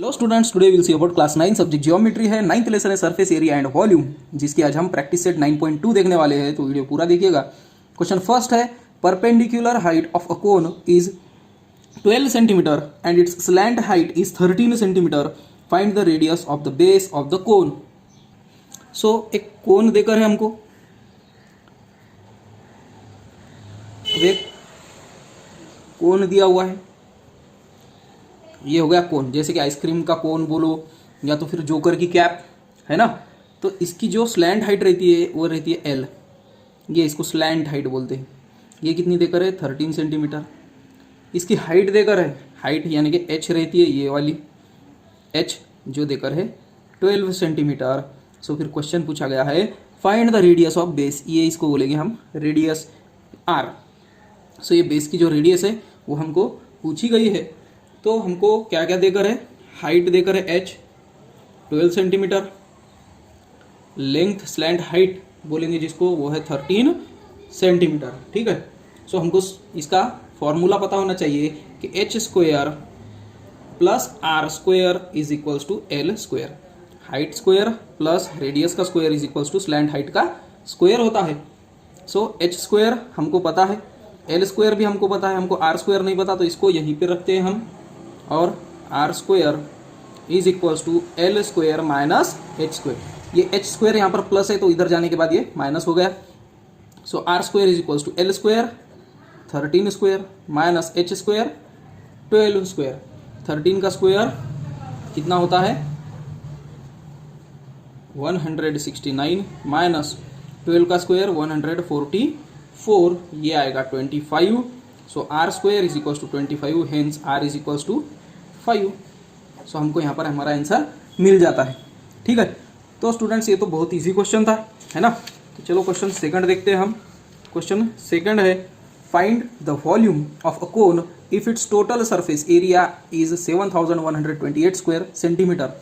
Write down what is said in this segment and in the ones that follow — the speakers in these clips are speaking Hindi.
Hello students, today will see about class 9 subject geometry है। 9th लेसन है सरफेस एरिया एंड वॉल्यूम, जिसकी आज हम प्रैक्टिस सेट 9.2 देखने वाले हैं, तो वीडियो पूरा देखिएगा। क्वेश्चन फर्स्ट है, perpendicular height of a cone is 12 centimetre and it's slant height is 13 centimetre, find the radius of the base of the cone. So एक कोन देकर है हमको, एक कोन दिया हुआ है, ये हो गया कोन, जैसे कि आइसक्रीम का कोन बोलो या तो फिर जोकर की कैप है ना। तो इसकी जो स्लैंट हाइट रहती है वो रहती है एल, ये इसको स्लैंट हाइट बोलते हैं। ये कितनी देकर है 13 सेंटीमीटर। इसकी हाइट देकर है, हाइट यानी कि एच रहती है ये वाली, एच जो देकर है 12 सेंटीमीटर। सो फिर क्वेश्चन पूछा गया है find the radius of base, ये इसको बोलेंगे हम रेडियस आर। सो ये बेस की जो रेडियस है वो हमको पूछी गई है। तो हमको क्या क्या देकर है, हाइट देकर है h 12 centimetre, length slant height बोलेंगे जिसको वो है 13 सेंटीमीटर। ठीक है। सो हमको इसका फॉर्मूला पता होना चाहिए कि H square plus R square is equals to L square, height square plus radius का square is equals to slant height का स्क्वायर होता है। सो एच स्क्वायर हमको पता है, एल स्क्वायर भी हमको पता है, हमको आर स्क्वायर नहीं पता, तो इसको यहीं पे रखते हैं हम, और r square is equals to L square minus H square. ये एच स्क्वायर यहाँ पर प्लस है तो इधर जाने के बाद ये माइनस हो गया। So are square is equals to L square 13 square minus H square 12 square. 13 का स्क्वायर कितना होता है 169 माइनस 12 का स्क्वायर 144, ये आएगा 25। So are square is equals to 25, hence are is equals to 5। So हमको यहाँ पर हमारा आंसर मिल जाता है। ठीक है। तो स्टूडेंट्स ये तो बहुत इजी क्वेश्चन था, है ना। तो चलो क्वेश्चन सेकंड देखते हैं हम। क्वेश्चन सेकंड है, find the volume of a cone if it's total surface area is 7128 square centimetre.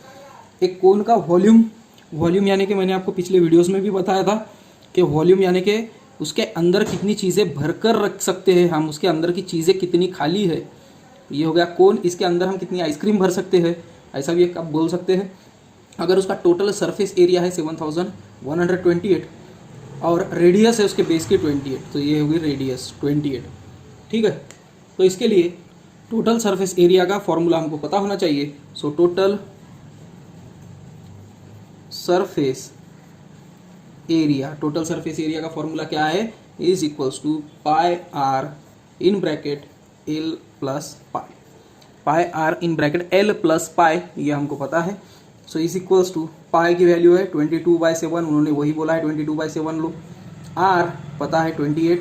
एक कोन का वॉल्यूम यानी कि मैंने आपको पिछले वीडियोस में भी बताया था कि वॉल्यूम यानी कि उसके अंदर कितनी चीज़ें भरकर रख सकते हैं हम, उसके अंदर की चीज़ें कितनी खाली है। ये हो गया कोन, इसके अंदर हम कितनी आइसक्रीम भर सकते हैं, ऐसा भी एक आप बोल सकते हैं। अगर उसका टोटल सरफेस एरिया है 7128 और रेडियस है उसके बेस की 28, तो ये होगी रेडियस 28। ठीक है। तो इसके लिए टोटल सरफेस एरिया का फॉर्मूला हमको पता होना चाहिए। सो टोटल सरफेस एरिया का फॉर्मूला क्या है, is equals to pi are in bracket l plus pi are in bracket l plus pi, ये हमको पता है। So is equals to pi की वैल्यू है 22/7, उन्होंने वही बोला है 22/7 लो। आर पता है 28,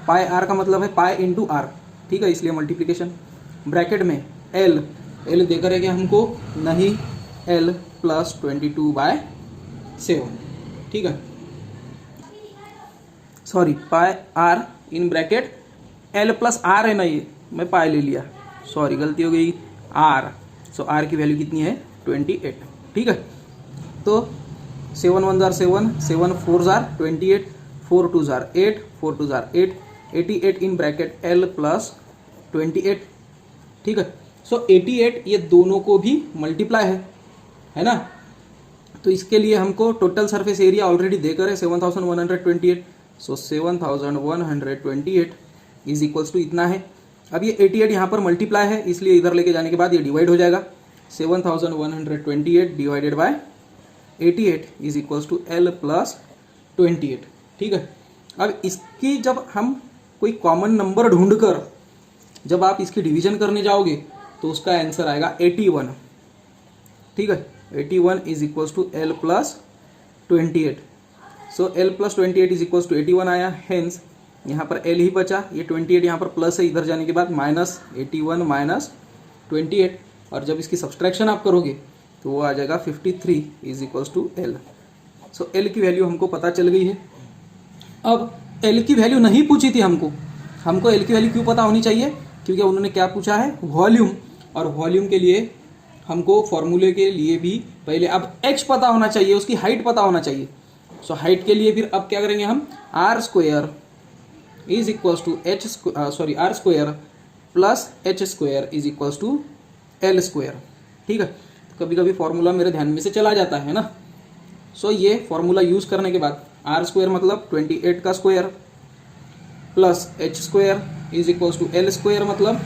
पाई आर का मतलब है पाई इंटू आर, ठीक है, इसलिए मल्टीप्लीकेशन। ब्रैकेट में एल देकर है कि हमको नहीं, एल प्लस 22/7। ठीक है, sorry, pi are in bracket l plus r है ना, ये मैं पाई ले लिया, सॉरी गलती हो गई, आर। सो आर की वैल्यू कितनी है 28। ठीक है। तो 7 1 जार 7, 7 4 जार 28, 4 2 जार 8, 4 2 जार 8, 88 इन ब्रैकेट एल प्लस 28। ठीक है। सो 88 ये दोनों को भी मल्टीप्लाई है ना। तो इसके लिए हमको टोटल सरफेस एरिया ऑलरेडी देकर है 7128। सो 7128 इज इक्वल्स टू इतना है। अब ये 88 यहाँ पर मल्टीप्लाई है, इसलिए इधर लेके जाने के बाद ये डिवाइड हो जाएगा। 7128 divided by 88 is equals to l plus 28। ठीक है। अब इसकी जब हम कोई कॉमन नंबर ढूंढकर जब आप इसकी डिवीजन करने जाओगे तो उसका आंसर आएगा 81। ठीक है। 81 is equals to l plus 28। So l plus 28 is equals to 81 आया, हेंस यहाँ पर एल ही बचा, ये 28 यहाँ पर प्लस है, इधर जाने के बाद माइनस 81 माइनस 28, और जब इसकी सब्सट्रैक्शन आप करोगे तो वो आ जाएगा 53 is equals to l. So l की वैल्यू हमको पता चल गई है। अब एल की वैल्यू नहीं पूछी थी हमको एल की वैल्यू क्यों पता होनी चाहिए, क्योंकि उन्होंने क्या पूछा है, वॉल्यूम, और वॉल्यूम के लिए हमको फॉर्मूले के लिए भी पहले अब एच पता होना चाहिए, उसकी हाइट पता होना चाहिए। सो हाइट के लिए फिर अब क्या करेंगे हम, r square is equals to r square plus h square is equals to L square. ठीक है। कभी कभी फॉर्मूला मेरे ध्यान में से चला जाता है ना। सो ये फॉर्मूला यूज़ करने के बाद आर स्क्वायर मतलब 28 का square plus h square is equals to L square मतलब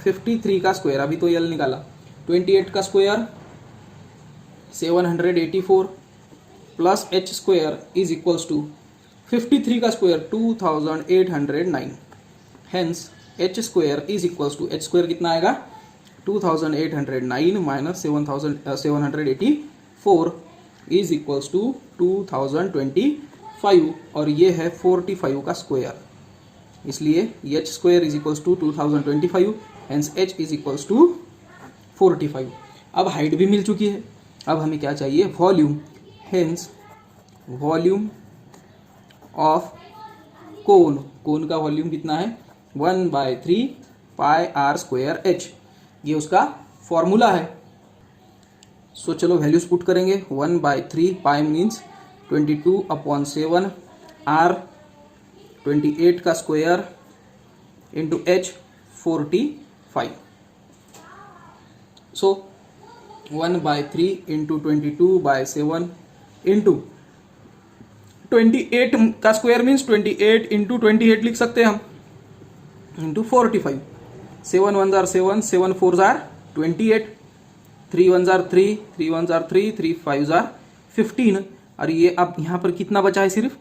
53 का स्क्वायर, अभी तो एल निकाला, 28 का square 784 plus h square is equals to 53 का square 2809। Hence h square is equals to, h square कितना आएगा 2809 माइनस 784 इज इक्वल्स टू 2025 और ये है 45 का स्क्वायर, इसलिए h square is equals to 2025, hence h is equals to 45। अब हाइट भी मिल चुकी है, अब हमें क्या चाहिए, volume. Hence volume of cone, cone का वॉल्यूम कितना है 1/3 पाई आर स्क्वायर एच, ये उसका फॉर्मूला है। सो चलो वैल्यूज पुट करेंगे, 1/3 पाई मीन्स 22/7, आर 28 का स्क्वायर इंटू एच 45। सो 1/3 इंटू 22/7 इंटू 28 का स्क्वायर मीन्स 28 इंटू 28 लिख सकते हैं हम, इंटू 45। 7 1 जार 7, 7 4 जार 28, 3 1 जार 3, 3 1 जार 3, 3 5 जार 15। और ये अब यहाँ पर कितना बचा है, सिर्फ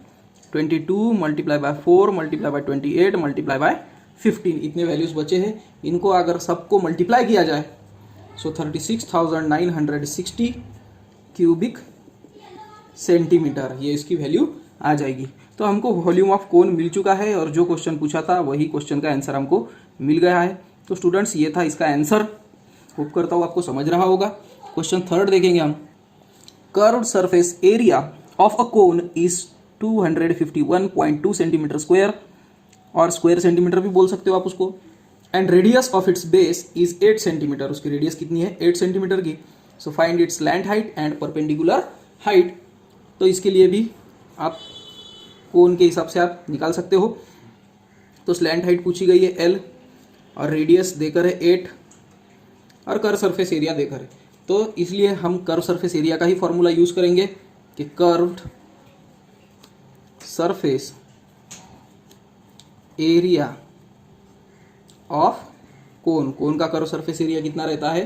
22 multiply bye 4 multiply by 28 multiply by 15, इतने वैल्यूज बचे हैं। इनको अगर सबको मल्टीप्लाई किया जाए सो 36,960 क्यूबिक सेंटीमीटर, ये इसकी वैल्यू आ जाएगी। तो हमको वॉल्यूम ऑफ कोन मिल चुका है और जो क्वेश्चन पूछा था वही क्वेश्चन का आंसर हमको मिल गया है। तो स्टूडेंट्स ये था इसका आंसर, होप करता हूँ आपको समझ रहा होगा। क्वेश्चन थर्ड देखेंगे हम, curved surface area of a cone is 251.2 centimetre square, और स्क्वायर सेंटीमीटर भी बोल सकते हो आप उसको, and radius of its base is 8 centimetre, उसकी रेडियस कितनी है 8 सेंटीमीटर की। So find its slant height and perpendicular height. तो इसके लिए भी आप कोन के हिसाब से आप निकाल सकते हो। तो स्लैंट हाइट पूछी गई है L और रेडियस देकर है 8 और कर्व सरफेस एरिया देकर है। तो इसलिए हम कर्व सरफेस एरिया का ही फॉर्मूला यूज करेंगे कि curved surface area of cone, cone का कर्व सरफेस एरिया कितना रहता है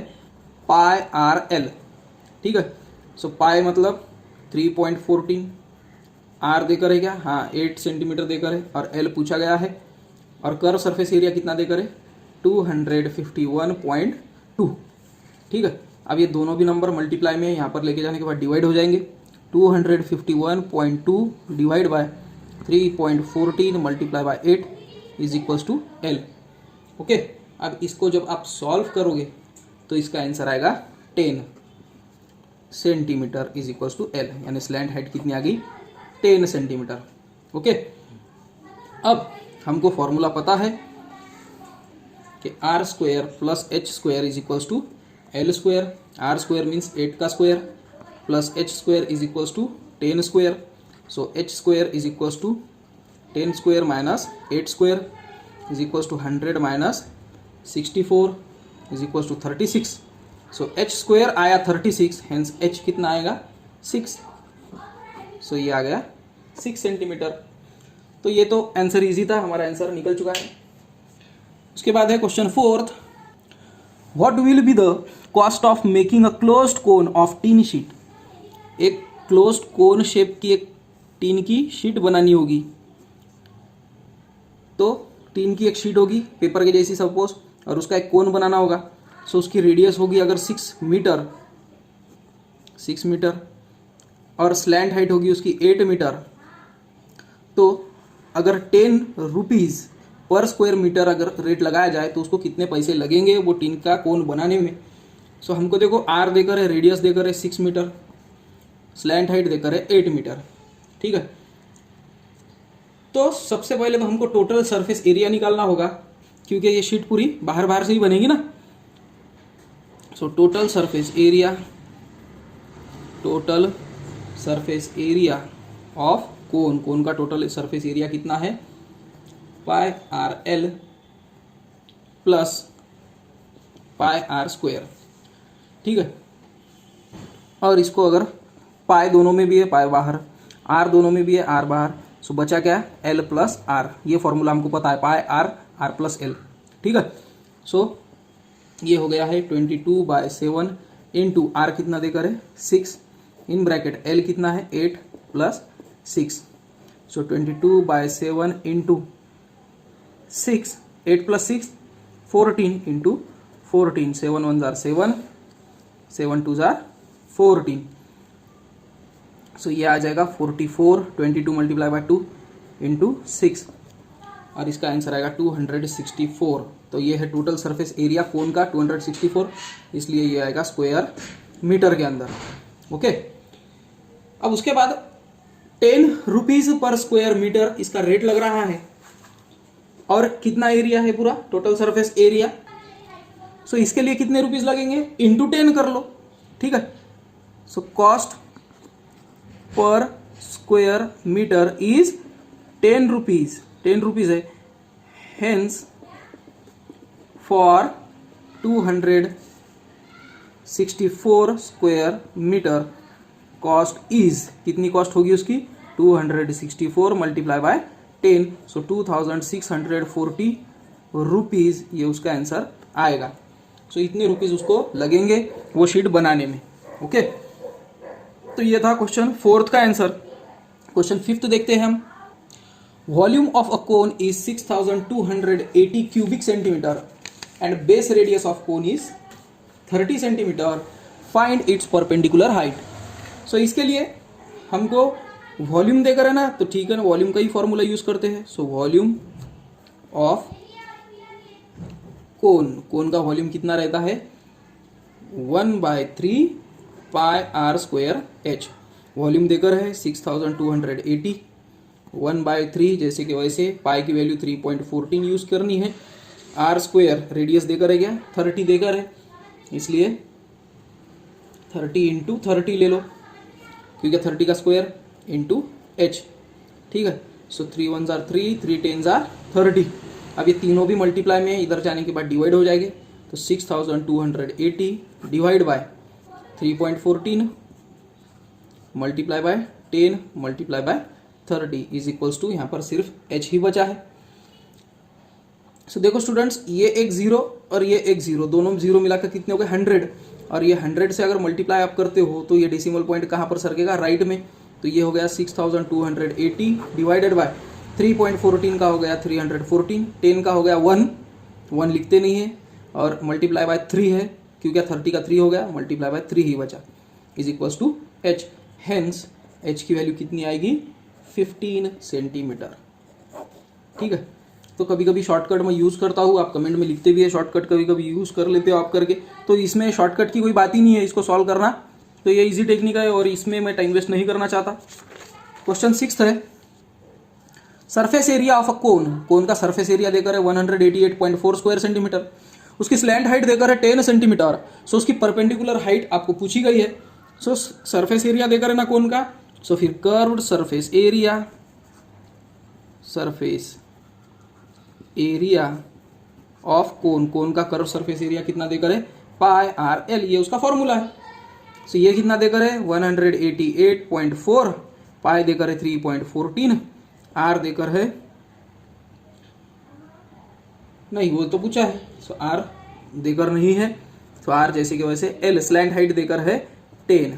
पाई आर एल, ठीक है। सो पाई मतलब 3.14, आर देकर है क्या, हाँ 8 सेंटीमीटर देकर है, और एल पूछा गया है, और कर्व सरफेस एरिया कितना देकर है 251.2, ठीक है। अब ये दोनों भी नंबर मल्टीप्लाई में यहाँ पर लेके जाने के बाद डिवाइड हो जाएंगे, 251.2 divide by 3.14 multiply by 8 is equals to l. Okay, अब इसको जब आप सॉल्व करोगे तो इसका आंसर आएगा 10 centimetre is equals to l, यानी स्लैंट हाइट कितनी आ गई 10 सेंटीमीटर। ओके, अब हमको फॉर्मूला पता है कि r square plus h square is equals to L square. R square means 8 का square plus h square is equals to 10 square. So h square is equals to 10 square minus 8 square is equals to 100 minus 64 is equals to 36। So h square आया 36, हेंस एच कितना आएगा 6। सो ये आ गया 6 सेंटीमीटर। तो ये तो आंसर इजी था, हमारा आंसर निकल चुका है। उसके बाद है question fourth, what will be the cost of making a closed cone of tin sheet. एक क्लोज्ड कोन शेप की एक टीन की शीट बनानी होगी। तो टीन की एक शीट होगी पेपर के जैसी सपोज, और उसका एक कोन बनाना होगा। सो उसकी रेडियस होगी अगर 6 मीटर और स्लैंट हाइट होगी उसकी 8 मीटर। तो अगर 10 रुपीज़ पर स्क्वायर मीटर अगर रेट लगाया जाए तो उसको कितने पैसे लगेंगे वो टीन का कोन बनाने में। सो हमको देखो आर देकर है, रेडियस देकर है 6 मीटर, स्लैंट हाइट देकर है 8 मीटर, ठीक है। तो सबसे पहले तो हमको टोटल सरफेस एरिया निकालना होगा, क्योंकि ये शीट पूरी बाहर बाहर से ही बनेगी ना। So total surface area of cone, cone का टोटल सरफेस एरिया कितना है pi R L plus pi R square, ठीक है। और इसको अगर पाई दोनों में भी है, पाई बाहर, आर दोनों में भी है, आर बाहर, सो बचा क्या, एल प्लस आर। ये फॉर्मूला हमको पता है, pi are, are plus L. ठीक है, सो ये हो गया है 22/7 इंटू आर कितना देकर है 6, इन ब्रैकेट एल कितना है 8 प्लस 6, सो 22/7 इंटू 6, 8 प्लस 6 14 इंटू 14, 7 1 जार 7, 7 2 जार 14, सो ये आ जाएगा 44, 22 मल्टीप्लाई बाय 2 इंटू 6, और इसका आंसर आएगा 264। तो ये है टोटल सरफेस एरिया कोन का 264, इसलिए ये आएगा स्क्वायर मीटर के अंदर। ओके, अब उसके बाद 10 रुपीज पर स्क्वायर मीटर इसका रेट लग रहा है, और कितना एरिया है पूरा टोटल सरफेस एरिया। सो इसके लिए कितने रुपीज लगेंगे, इंटू 10 कर लो। ठीक है, so cost per square metre is 10 rupees, 10 rupees है, hence for 264 square metre cost is, कितनी कॉस्ट होगी उसकी 264 मल्टीप्लाई बाय 10, सो 2640 रुपीज, ये उसका आंसर आएगा। सो इतने रुपीज उसको लगेंगे वो शीट बनाने में। ओके, तो ये था क्वेश्चन 4 का आंसर। क्वेश्चन 5 देखते हैं हम। Volume of a cone is 6280 cubic centimetre and base radius of cone is 30 centimetre, find its perpendicular height. So इसके लिए हमको वॉल्यूम देकर है ना, तो ठीक है ना, वॉल्यूम का ही फॉर्मूला यूज करते हैं। सो वॉल्यूम ऑफ कोन, कोन का वॉल्यूम कितना रहता है 1/3 pi R square H. Volume देकर है 6280, 1/3 जैसे कि वैसे, पाई की वैल्यू 3.14 यूज करनी है, आर स्क्वायर रेडियस देकर है क्या 30 देकर है, इसलिए 30 इंटू 30 ले लो, क्योंकि 30 का स्क्वायर इंटू एच। ठीक है, सो 3 1 जार 3, 3 10 जार 30। अब ये तीनों भी मल्टीप्लाई में इधर जाने के बाद डिवाइड हो जाएंगे, तो 6280 divide by 3.14 multiply by 10 multiply by 30 is equals to, यहाँ पर सिर्फ एच ही बचा है। सो देखो स्टूडेंट्स, ये एक जीरो और ये एक जीरो, दोनों जीरो मिलाकर कितने हो गए 100, और ये 100 से अगर मल्टीप्लाई आप करते हो तो ये डेसिमल पॉइंट कहाँ पर सरकेगा, राइट में। तो ये हो गया 6280 डिवाइडेड बाय 3.14 का हो गया 314, 10 का हो गया 1 लिखते नहीं है, और मल्टीप्लाई बाय 3 है, क्योंकि 30 का 3 हो गया, मल्टीप्लाई बाय 3 ही बचा, is equals to h. Hence h की वैल्यू कितनी आएगी 15 सेंटीमीटर। ठीक है, तो कभी कभी शॉर्टकट मैं यूज़ करता हूँ, आप कमेंट में लिखते भी है शॉर्टकट, कभी कभी यूज़ कर लेते हो आप करके, तो इसमें शॉर्टकट की कोई बात ही नहीं है इसको सॉल्व करना, तो ये इजी टेक्निक है और इसमें मैं टाइम वेस्ट नहीं करना चाहता। क्वेश्चन 6 है, surface area of a cone, cone का सरफेस एरिया देकर है 188.4 स्क्वायर सेंटीमीटर, उसकी स्लैंट हाइट देकर है 10 सेंटीमीटर, सो उसकी परपेंडिकुलर हाइट आपको पूछी गई है। सो सरफेस एरिया देकर है ना कोन का, सो फिर curved surface area, surface area of cone, cone का कर्व सरफेस एरिया कितना देकर है पाई आर एल, ये उसका फॉर्मूला है। सो ये कितना देकर है 188.4, पाई देकर है 3.14, आर देकर है, नहीं वो तो पूछा है, सो आर देकर नहीं है, तो आर जैसे कि वैसे, एल स्लैंट हाइट देकर है 10,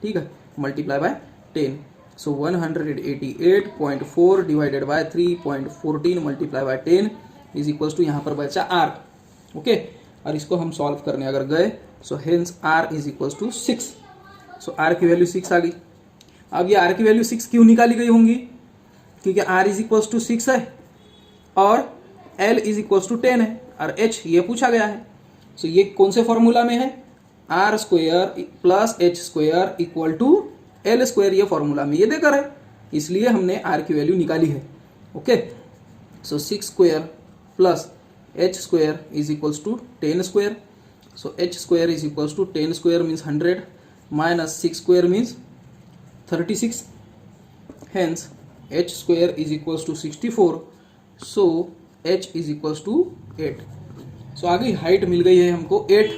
ठीक है, multiply by 10, so 188.4 divided by 3.14 multiply by 10 is equals to, यहाँ पर बचा आर। ओके, और इसको हम सॉल्व करने अगर गए, so hence are is equals to 6, so r की वैल्यू 6 आ गई। अब ये आर की वैल्यू 6 क्यों निकाली गई होंगी, क्योंकि आर इज इक्वल्स टू 6 है और एल इज इक्वल्स टू 10 है, और एच ये पूछा गया है। सो ये कौन से फॉर्मूला में है, r square plus h square equal to L square, ये फॉर्मूला में ये देकर है, इसलिए हमने आर की वैल्यू निकाली है। Okay, so 6 square plus h square is equals to 10 square, so h square is equals to 10 square means 100 minus 6 square means 36, hence h square is equals to 64, so h is equals to 8। सो आ गई हाइट मिल गई है हमको 8,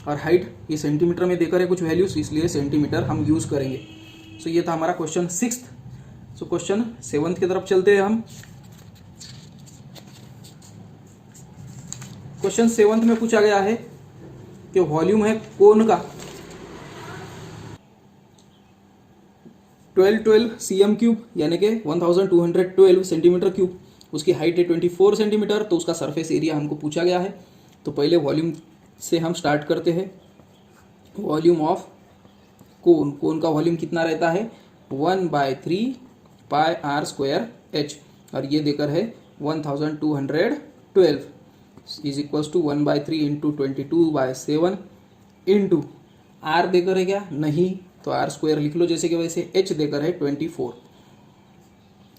और हाइट ये सेंटीमीटर में देकर है कुछ वैल्यूज, इसलिए सेंटीमीटर हम यूज करेंगे। सो ये था हमारा क्वेश्चन 6। सो क्वेश्चन 7 की तरफ चलते हैं हम। क्वेश्चन 7 में पूछा गया है कि वॉल्यूम है कोन का 1212 cm क्यूब यानी कि 1212 सेंटीमीटर क्यूब, उसकी हाइट है 24 सेंटीमीटर, तो उसका सरफेस एरिया हमको पूछा गया है। तो पहले वॉल्यूम से हम स्टार्ट करते हैं। वॉल्यूम ऑफ कोन, कोन का वॉल्यूम कितना रहता है 1/3 पाई आर स्क्वायर एच, और ये देकर है 1212 is equals to 1/3 into 22/7 into r देकर है क्या नहीं, तो आर स्क्वायर लिख लो जैसे कि वैसे, एच देकर है 24।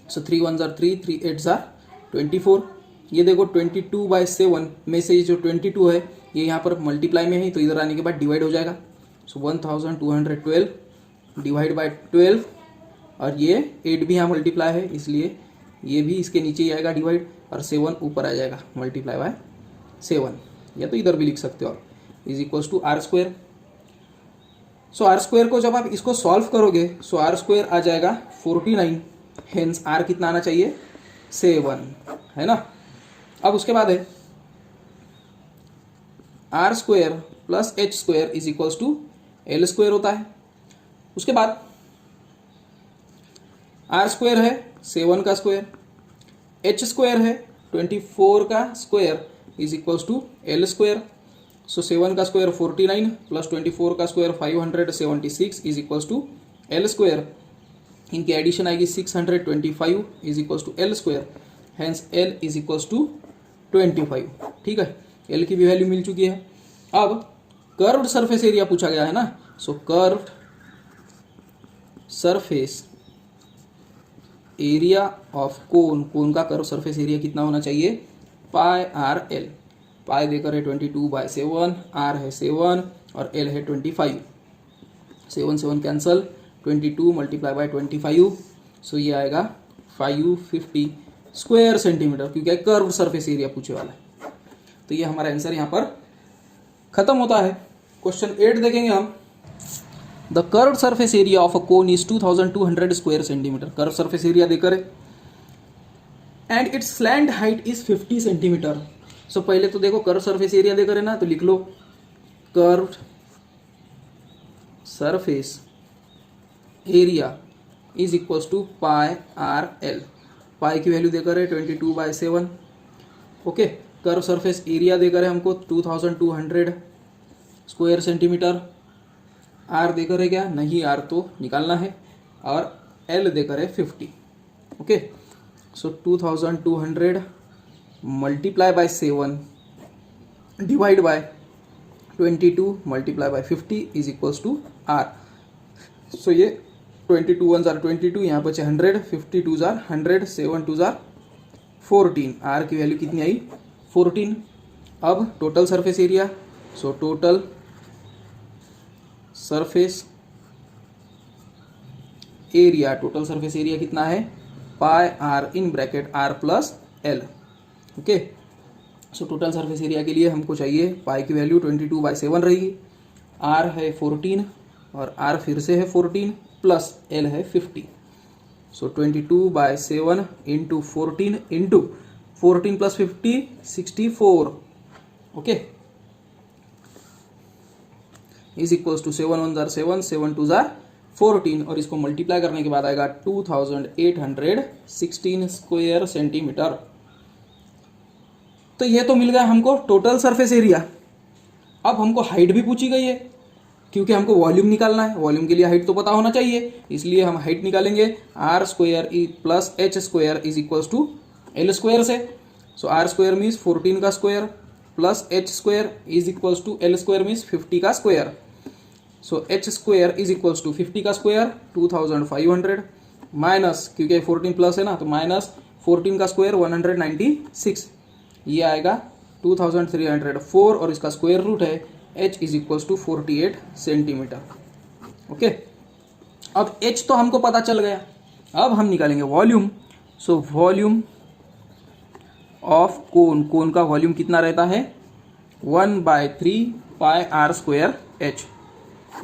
सो 3 1 जार 3, 3 8 जार 24। ये देखो 22/7 में से ये जो 22 है ये यहाँ पर मल्टीप्लाई में है, तो इधर आने के बाद डिवाइड हो जाएगा। सो 1212 डिवाइड बाय 12, और ये 8 भी यहाँ मल्टीप्लाई है इसलिए ये भी इसके नीचे ही आएगा डिवाइड, और 7 ऊपर आ जाएगा मल्टीप्लाई बाय 7, या तो इधर भी लिख सकते हो, is equals to r square. So are square को जब आप इसको सॉल्व करोगे सो आर स्क्वायर आ जाएगा 49, हेंस आर कितना आना चाहिए 7, है ना। अब उसके बाद है r square plus h square is equals to L square होता है। उसके बाद आर स्क्वायर है 7 का स्क्वायर, एच स्क्वायर है 24 का square is equals to L square. So 7 का स्क्वायर 49 प्लस 24 का square 576 is equals to L square. इनकी एडिशन आएगी 625 is equals to L square, hence L is equals to 25। ठीक है, एल की भी वैल्यू मिल चुकी है। अब कर्व्ड सरफेस एरिया पूछा गया है ना, so curved surface area of cone, cone का कर्व सरफेस एरिया कितना होना चाहिए पाई आर एल। पाई देकर है 22/7, आर है 7 और एल है 25। 7 7 कैंसल, 22 मल्टीप्लाई बाय 25, सो ये आएगा 550 स्क्वायर सेंटीमीटर, क्योंकि कर्व सरफेस एरिया पूछे वाला है। तो ये हमारा आंसर यहाँ पर खत्म होता है। क्वेश्चन 8 देखेंगे हम। The curve surface area of a cone is 2200 square centimetre. Curve surface area देकर है and it's slant height is 50 centimetre. So पहले तो देखो कर्व सरफेस एरिया देकर है ना, तो लिख लो curve surface area is equals to pi R L. Pi की वैल्यू देकर है 22/7। ओके, कर्व सरफेस एरिया देकर है हमको 2200 स्क्वायर सेंटीमीटर। आर देकर है क्या नहीं, आर तो निकालना है, और एल देकर है 50। Okay, so 2200 multiply by 7 divide by 22 multiply by 50 is equals to R. So ये 22 1 जार 22, यहाँ बचे 100, 52 जार 100, 7 2 जार 14। आर की वैल्यू कितनी आई 14। अब total surface area, so total surface area, total surface area कितना है pi are in bracket R plus L. Okay, so total surface area के लिए हमको चाहिए पाई की वैल्यू 22/7 रहेगी, आर है 14 और आर फिर से है 14 प्लस एल है 50। So 22/7 into 14 into 14 plus 50 64। Okay, is equals to 7 1 जार 7, 7 2 जार 14, और इसको मल्टीप्लाई करने के बाद आएगा 2816 स्क्वायर सेंटीमीटर। तो ये तो मिल गया हमको टोटल सरफेस एरिया। अब हमको हाइट भी पूछी गई है, क्योंकि हमको वॉल्यूम निकालना है। वॉल्यूम के लिए हाइट तो पता होना चाहिए, इसलिए हम हाइट निकालेंगे r square plus h square is equals to L square से। सो आर स्क्वायर मीन्स 14 का square plus h square is equals to L square means 50 का square. So h square is equals to 50 का स्क्वायर 2500 माइनस, क्योंकि 14 प्लस है ना, तो माइनस 14 का स्क्वायर 196, ये आएगा 2304, और इसका स्क्वायर रूट है h is equals to 48 centimetre. Okay, अब h तो हमको पता चल गया। अब हम निकालेंगे volume. So volume of cone, cone का वॉल्यूम कितना रहता है 1/3 pi R square H.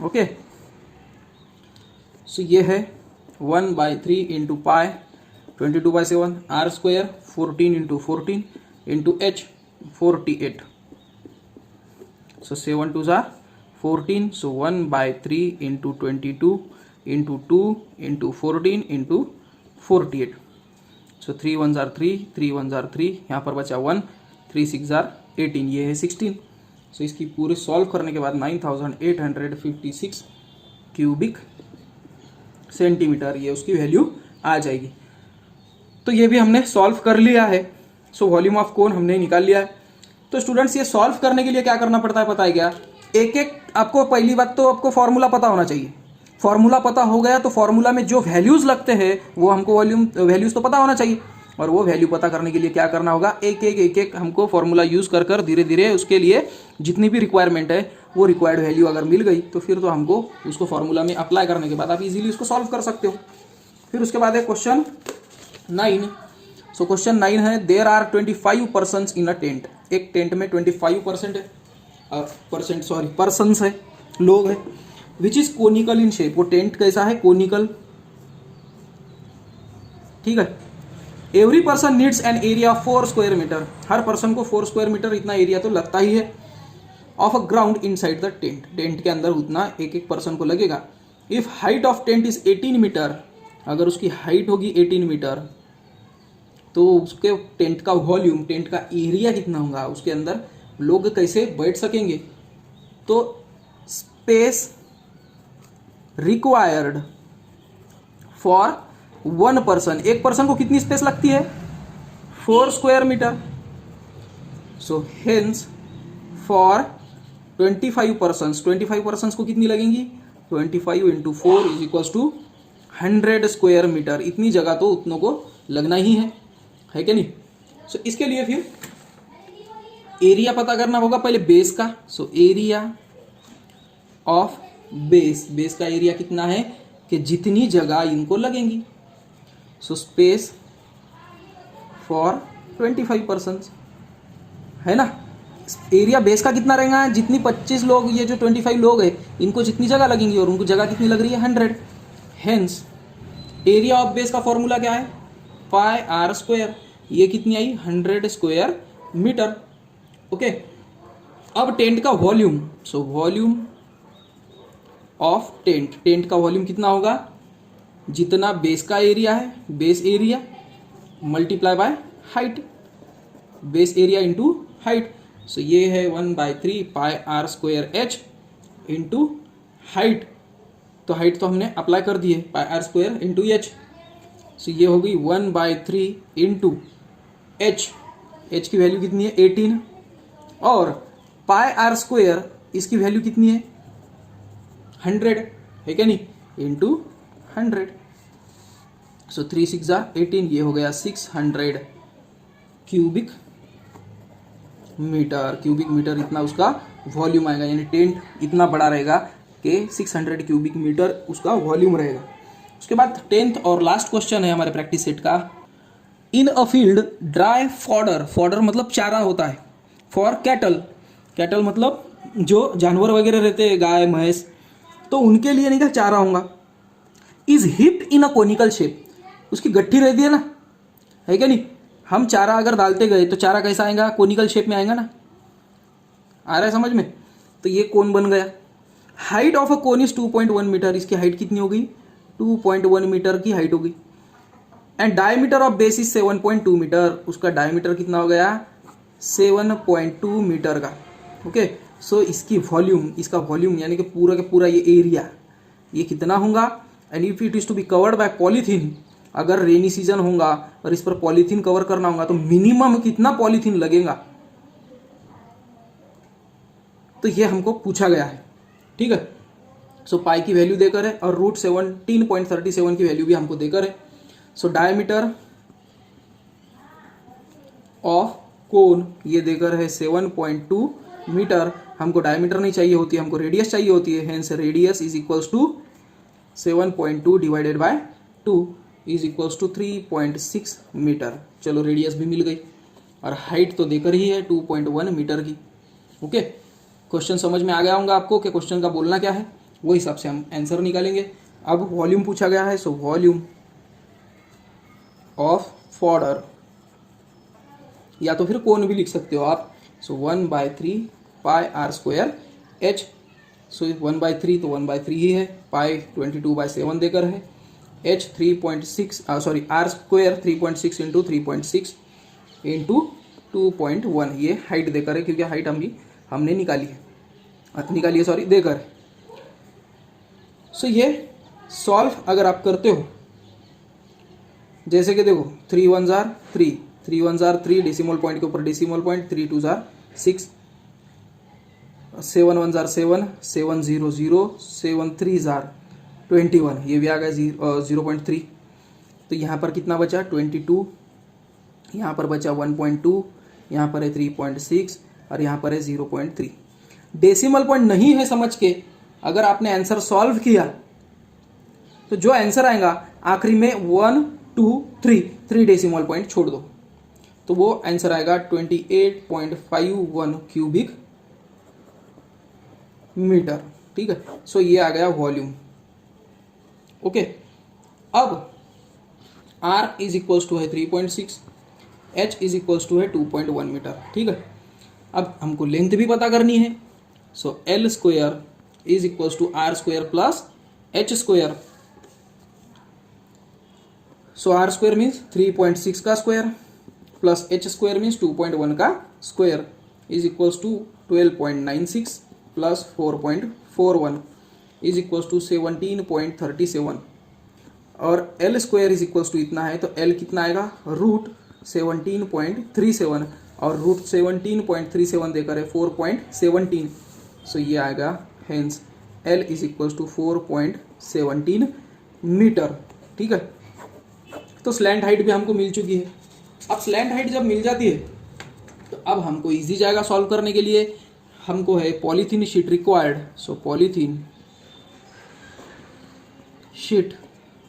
Okay, so ये है 1/3 into pi 22/7 R square 14 into 14 into H 48। So 7 2 ज़ार 14, so 1/3 into 22 into 2 into 14 into 48। So 3 1 ज़ार 3, 3 1 ज़ार 3, यहाँ पर बचा 1, 3 6 ज़ार 18, ये है 16। सो इसकी पूरी सॉल्व करने के बाद 9856 क्यूबिक सेंटीमीटर ये उसकी वैल्यू आ जाएगी। तो ये भी हमने सॉल्व कर लिया है। सो वॉल्यूम ऑफ कोन हमने निकाल लिया है। तो स्टूडेंट्स ये सॉल्व करने के लिए क्या करना पड़ता है पता है क्या? एक एक आपको पहली बात तो आपको फॉर्मूला पता होना चाहिए। फॉर्मूला पता हो गया तो फॉर्मूला में जो वैल्यूज लगते हैं वो हमको वैल्यूज तो पता होना चाहिए, और वो वैल्यू पता करने के लिए क्या करना होगा, एक एक हमको फॉर्मूला यूज कर कर धीरे धीरे उसके लिए जितनी भी रिक्वायरमेंट है वो रिक्वायर्ड वैल्यू अगर मिल गई तो फिर तो हमको उसको फॉर्मूला में अप्लाई करने के बाद आप इजीली उसको सॉल्व कर सकते हो। फिर उसके बाद है क्वेश्चन 9। सो क्वेश्चन 9 है, there are 25 persons in a tent. एक टेंट में 25% पर्सन्स है, लोग है, which is conical in shape. वो टेंट कैसा है? कोनिकल, ठीक है। Every person needs an area 4 square metre. हर पर्सन को 4 स्क्वायर मीटर इतना एरिया तो लगता ही है of a ground inside the tent. Tent के अंदर उतना एक एक पर्सन को लगेगा। If height of tent is 18 metre, अगर उसकी हाइट होगी 18 मीटर तो उसके टेंट का वॉल्यूम, टेंट का एरिया कितना होगा, उसके अंदर लोग कैसे बैठ सकेंगे। तो स्पेस रिक्वायर्ड फॉर 1 पर्सन, एक पर्सन को कितनी स्पेस लगती है? 4 square metre. So hence for 25 persons को कितनी लगेंगी? 25 into 4 is equal to 100 square metre. इतनी जगह तो उतनों को लगना ही है कि नहीं? सो इसके लिए फिर एरिया पता करना होगा पहले बेस का। सो एरिया ऑफ बेस का एरिया कितना है कि जितनी जगह इनको लगेंगी। सो स्पेस फॉर 25 पर्सन्स है ना। एरिया बेस का कितना रहेगा? जितनी 25 लोग, ये जो 25 लोग है इनको जितनी जगह लगेंगी, और उनको जगह कितनी लग रही है? 100। हेंस एरिया ऑफ बेस का फॉर्मूला क्या है? Pi R square. ये कितनी आई? 100 स्क्वायर मीटर। ओके, अब टेंट का volume. So volume of tent का वॉल्यूम कितना होगा? जितना बेस का एरिया है, base area multiply by height, base area into height. So ये है 1/3 pi R square H into height. तो हाइट तो हमने अप्लाई कर दी है, pi R square into H. सो ये हो गई 1/3 इंटू एच। एच की वैल्यू कितनी है? 18। और पाई आर स्क्वायर इसकी वैल्यू कितनी है? 100 है क्या नहीं? इंटू 100। सो 3 6 ज़ार 18, ये हो गया 600 क्यूबिक मीटर। क्यूबिक मीटर इतना उसका वॉल्यूम आएगा, यानी टेंट इतना बड़ा रहेगा कि 600 क्यूबिक मीटर उसका वॉल्यूम रहेगा। उसके बाद 10th और लास्ट क्वेश्चन है हमारे प्रैक्टिस सेट का। In a field dry fodder, fodder मतलब चारा होता है, फॉर कैटल, कैटल मतलब जो जानवर वगैरह रहते हैं, गाय भैंस, तो उनके लिए नहीं क्या चारा होगा। Is heaped in a conical shape, उसकी गट्ठी रहती है ना, है क्या नहीं? हम चारा अगर डालते गए तो चारा कैसा आएगा? कोनिकल शेप में आएगा ना। आ रहा है समझ में? तो ये कोन बन गया। Height of a cone is 2.1 metre. इसकी हाइट कितनी हो गई? 2.1 मीटर की हाइट हो गई। And diameter of base is 7.2 metre. उसका डायमीटर कितना हो गया? 7.2 मीटर का। ओके, सो इसकी वॉल्यूम, इसका वॉल्यूम यानी कि पूरा का पूरा ये एरिया, ये कितना होगा? And if it is to be covered by polythene, अगर रेनी सीजन होगा और इस पर पॉलीथीन कवर करना होगा तो मिनिमम कितना पॉलीथीन लगेगा? तो ये हमको पूछा गया है, ठीक है। सो पाई की वैल्यू देकर है और रूट 17.37 की वैल्यू भी हमको देकर है। सो डायमीटर ऑफ कोन ये देकर है 7.2 मीटर। हमको डायमीटर नहीं चाहिए होती है, हमको रेडियस चाहिए होती है। Hence radius is equals to 7.2 divided by 2 is equals to 3.6 metre. चलो रेडियस भी मिल गई और हाइट तो देकर ही है 2.1 मीटर की। ओके, क्वेश्चन समझ में आ गया होगा आपको कि क्वेश्चन का बोलना क्या है, वो हिसाब से हम आंसर निकालेंगे। अब वॉल्यूम पूछा गया है, सो वॉल्यूम ऑफ फॉर्डर, या तो फिर कोन भी लिख सकते हो आप। So 1/3 pi R square H. So 1/3 तो 1/3 ही है, पाई 22/7 देकर है, H 3.6 sorry R square 3.6 into 3.6 into 2.1 ये हाइट देकर है, क्योंकि हाइट हमने निकाली है सॉरी देकर है। सो ये सॉल्व अगर आप करते हो, जैसे कि देखो 3 1 जार 3, 3 1 जार 3, डेसिमल पॉइंट के ऊपर डेसिमल पॉइंट, 3 2 जार 6, 7 1 जार 7, 7 0 0, 7 3 जार 21, ये भी आ गया 0.3। तो यहाँ पर कितना बचा 22, यहाँ पर बचा 1.2, यहाँ पर है 3.6 और यहाँ पर है 0.3। डेसिमल पॉइंट नहीं है समझ के अगर आपने आंसर सॉल्व किया तो जो आंसर आएगा आखिरी में 1 2 3 डेसिमल पॉइंट छोड़ दो, तो वो आंसर आएगा 28.51 क्यूबिक मीटर। ठीक है, सो ये आ गया वॉल्यूम। ओके, अब R इज इक्वल्स टू है 3.6, H इज इक्वल्स टू है 2.1 मीटर। ठीक है, अब हमको लेंथ भी पता करनी है। So L square is equals to R square plus H square. So R square means 3.6 का square plus H square means 2.1 का square is equals to 12.96 plus 4.41 is equals to 17.37 और L square is equals to इतना है, तो L कितना आएगा रूट 17.37 और रूट 17.37 देकर है 4.17। सो ये आएगा hence L is equals to 4.17 metre. ठीक है, तो स्लैंट हाइट भी हमको मिल चुकी है। अब स्लैंट हाइट जब मिल जाती है तो अब हमको इजी जाएगा सॉल्व करने के लिए। हमको है polythene sheet required. So polythene sheet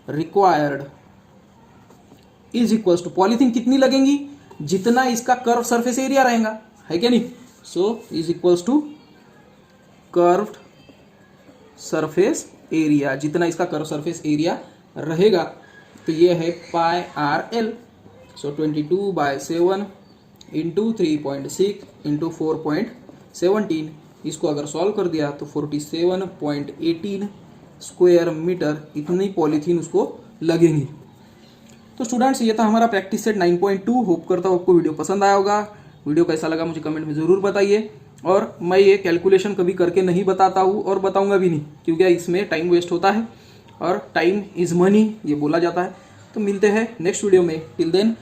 required is equals to, polythene कितनी लगेंगी जितना इसका कर्व सरफेस एरिया रहेगा, है क्या नहीं। So is equals to curved surface area, जितना इसका कर्व सरफेस एरिया रहेगा, तो ये है pi R L. So 22/7 into 3.6 into 4.17, इसको अगर सॉल्व कर दिया तो 47.18 स्क्वायर मीटर इतनी पॉलीथीन उसको लगेंगी। तो स्टूडेंट्स ये था हमारा प्रैक्टिस सेट 9.2। होप करता हूँ आपको वीडियो पसंद आया होगा। वीडियो कैसा लगा मुझे कमेंट में ज़रूर बताइए, और मैं ये कैलकुलेशन कभी करके नहीं बताता हूँ और बताऊँगा भी नहीं, क्योंकि इसमें टाइम वेस्ट होता है और टाइम इज़ मनी ये बोला जाता है। तो मिलते हैं नेक्स्ट वीडियो में, टिल देन